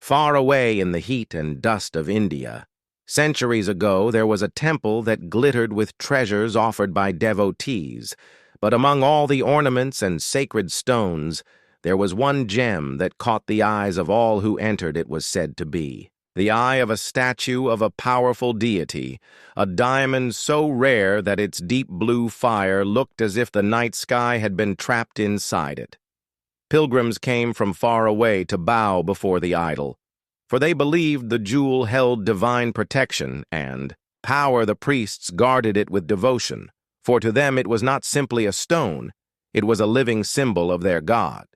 Far away in the heat and dust of India, centuries ago there was a temple that glittered with treasures offered by devotees, but among all the ornaments and sacred stones, there was one gem that caught the eyes of all who entered, it was said to be. The eye of a statue of a powerful deity, a diamond so rare that its deep blue fire looked as if the night sky had been trapped inside it. Pilgrims came from far away to bow before the idol, for they believed the jewel held divine protection and power. The priests guarded it with devotion, for to them it was not simply a stone, it was a living symbol of their god.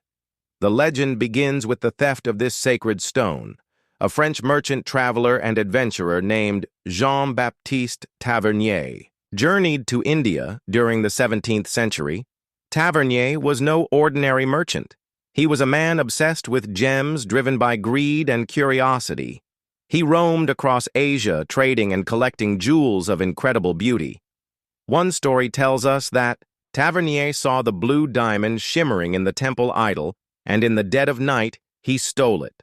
The legend begins with the theft of this sacred stone. A French merchant traveler and adventurer named Jean-Baptiste Tavernier journeyed to India during the 17th century. Tavernier was no ordinary merchant. He was a man obsessed with gems, driven by greed and curiosity. He roamed across Asia, trading and collecting jewels of incredible beauty. One story tells us that Tavernier saw the blue diamond shimmering in the temple idol, and in the dead of night he stole it,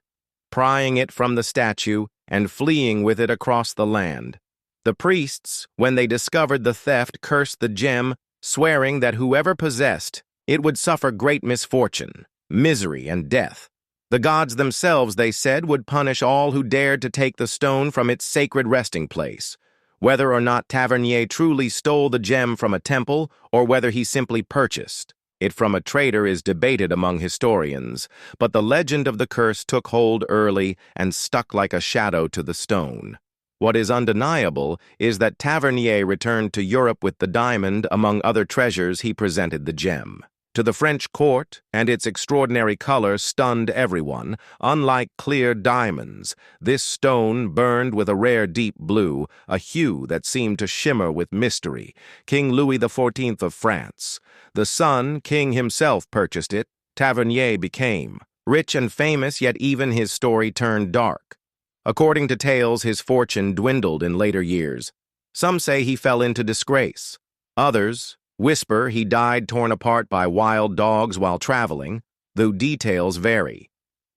prying it from the statue and fleeing with it across the land. The priests, when they discovered the theft, cursed the gem, swearing that whoever possessed it would suffer great misfortune, misery, and death. The gods themselves, they said, would punish all who dared to take the stone from its sacred resting place. Whether or not Tavernier truly stole the gem from a temple, or whether he simply purchased it from a trader, is debated among historians, but the legend of the curse took hold early and stuck like a shadow to the stone. What is undeniable is that Tavernier returned to Europe with the diamond. Among other treasures, he presented the gem to the French court, and its extraordinary color stunned everyone. Unlike clear diamonds, this stone burned with a rare deep blue, a hue that seemed to shimmer with mystery. King Louis XIV of France, the Sun King himself, purchased it. Tavernier became rich and famous, yet even his story turned dark. According to tales, his fortune dwindled in later years. Some say he fell into disgrace. Others whisper he died torn apart by wild dogs while traveling, though details vary.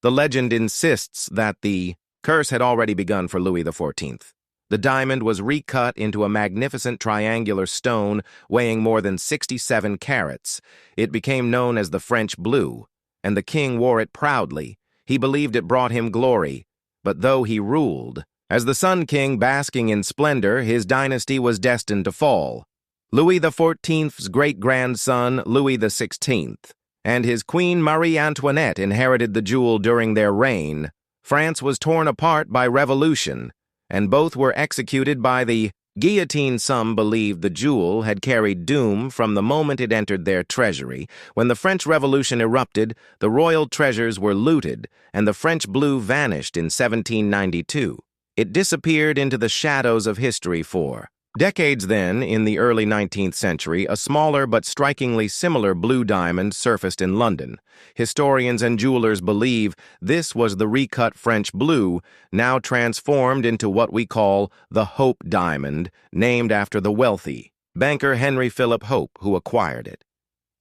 The legend insists that the curse had already begun for Louis XIV. The diamond was recut into a magnificent triangular stone weighing more than 67 carats. It became known as the French blue, and the king wore it proudly. He believed it brought him glory, but though he ruled as the Sun King basking in splendor, his dynasty was destined to fall. Louis XIV's great-grandson, Louis XVI, and his Queen Marie Antoinette inherited the jewel during their reign. France was torn apart by revolution, and both were executed by the guillotine. Some believed the jewel had carried doom from the moment it entered their treasury. When the French Revolution erupted, the royal treasures were looted, and the French blue vanished in 1792. It disappeared into the shadows of history for decades. Then, in the early 19th century, a smaller but strikingly similar blue diamond surfaced in London. Historians and jewelers believe this was the recut French blue, now transformed into what we call the Hope diamond, named after the wealthy banker Henry Philip Hope, who acquired it.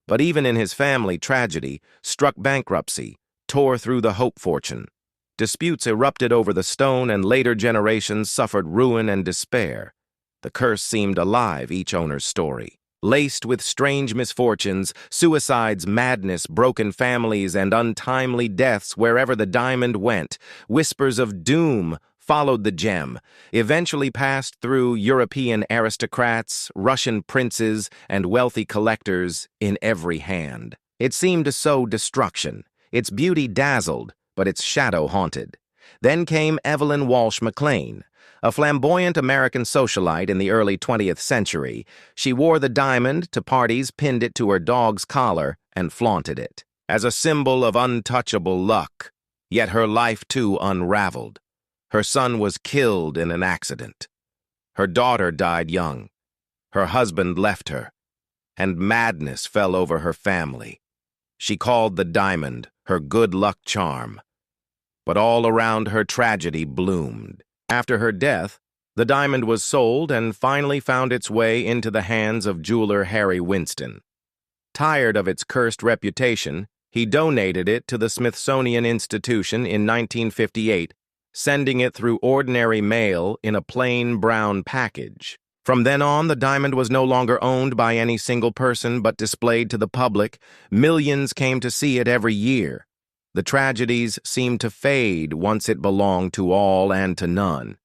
But even in his family, tragedy struck. Bankruptcy tore through the Hope fortune. Disputes erupted over the stone, and later generations suffered ruin and despair. The curse seemed alive, each owner's story, laced with strange misfortunes, suicides, madness, broken families, and untimely deaths wherever the diamond went. Whispers of doom followed the gem, eventually passed through European aristocrats, Russian princes, and wealthy collectors in every hand. It seemed to sow destruction. Its beauty dazzled, but its shadow haunted. Then came Evelyn Walsh McLean, a flamboyant American socialite in the early 20th century. She wore the diamond to parties, pinned it to her dog's collar, and flaunted it as a symbol of untouchable luck. Yet her life, too, unraveled. Her son was killed in an accident. Her daughter died young. Her husband left her, and madness fell over her family. She called the diamond her good luck charm. But all around her, tragedy bloomed. After her death, the diamond was sold and finally found its way into the hands of jeweler Harry Winston. Tired of its cursed reputation, he donated it to the Smithsonian Institution in 1958 sending it through ordinary mail in a plain brown package. From then on, the diamond was no longer owned by any single person but displayed to the public. Millions came to see it every year. The tragedies seemed to fade once it belonged to all and to none.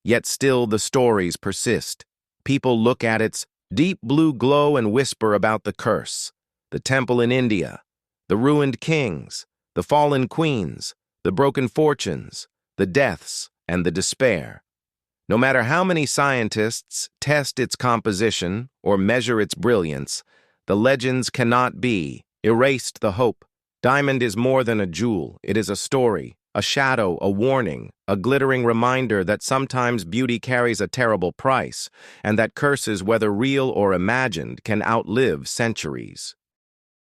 Yet still the stories persist. People look at its deep blue glow and whisper about the curse, the temple in India, the ruined kings, the fallen queens, the broken fortunes, the deaths, and the despair. No matter how many scientists test its composition or measure its brilliance, the legends cannot be erased the hope. Diamond is more than a jewel. It is a story, a shadow, a warning, a glittering reminder that sometimes beauty carries a terrible price, and that curses, whether real or imagined, can outlive centuries.